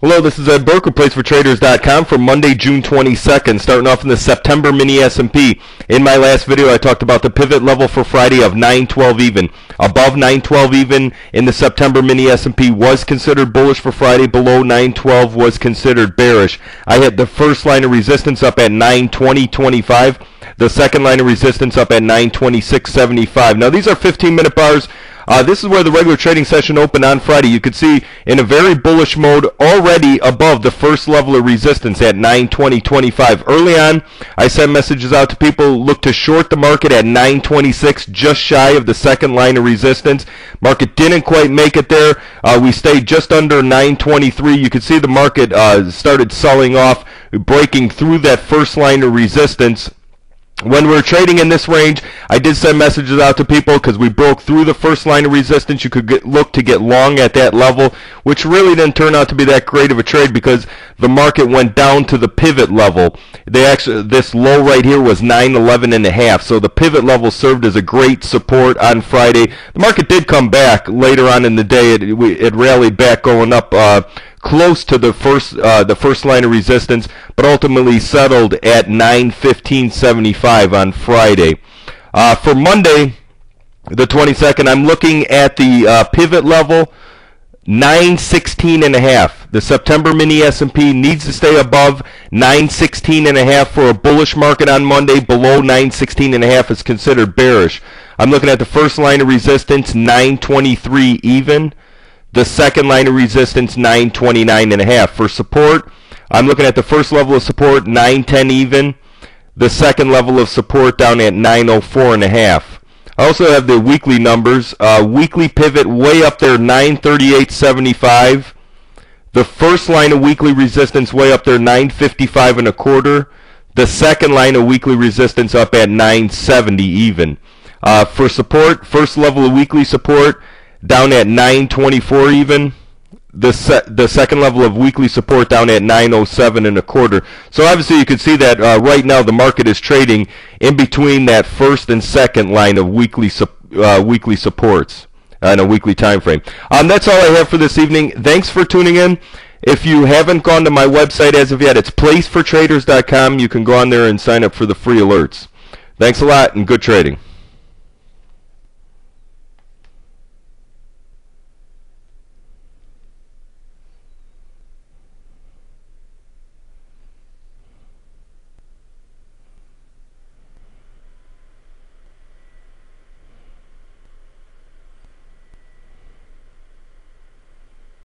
Hello, this is Ed Burke with PlaceForTraders.com for Monday, June 22nd, starting off in the September Mini S&P. In my last video, I talked about the pivot level for Friday of 912 even. Above 912 even in the September Mini S&P was considered bullish for Friday. Below 912 was considered bearish. I hit the first line of resistance up at 920.25. The second line of resistance up at 926.75. Now, these are 15-minute bars. This is where the regular trading session opened on Friday. You could see in a very bullish mode already above the first level of resistance at 920.25. Early on, I sent messages out to people, look to short the market at 926, just shy of the second line of resistance. Market didn't quite make it there. We stayed just under 923. You could see the market started selling off, breaking through that first line of resistance. When we're trading in this range, I did send messages out to people because we broke through the first line of resistance. You could look to get long at that level, which really didn't turn out to be that great of a trade because the market went down to the pivot level. This low right here was 911.5, so the pivot level served as a great support on Friday. The market did come back later on in the day. It rallied back, going up close to the first line of resistance, but ultimately settled at 915.75 on Friday. For Monday, the 22nd, I'm looking at the pivot level 916.5. The September Mini S&P needs to stay above 916.5 for a bullish market on Monday. Below 916.5 is considered bearish. I'm looking at the first line of resistance 923 even. The second line of resistance, 929.5. For support, I'm looking at the first level of support, 910 even. The second level of support down at 904.5. I also have the weekly numbers. Weekly pivot way up there, 938.75. The first line of weekly resistance way up there, 955.25. The second line of weekly resistance up at 970 even. For support, first level of weekly support, down at 924 even. The second level of weekly support down at 907.25. So obviously you can see that right now the market is trading in between that first and second line of weekly supports on a weekly time frame. That's all I have for this evening. Thanks for tuning in. If you haven't gone to my website as of yet, it's PlaceForTraders.com. You can go on there and sign up for the free alerts. Thanks a lot and good trading.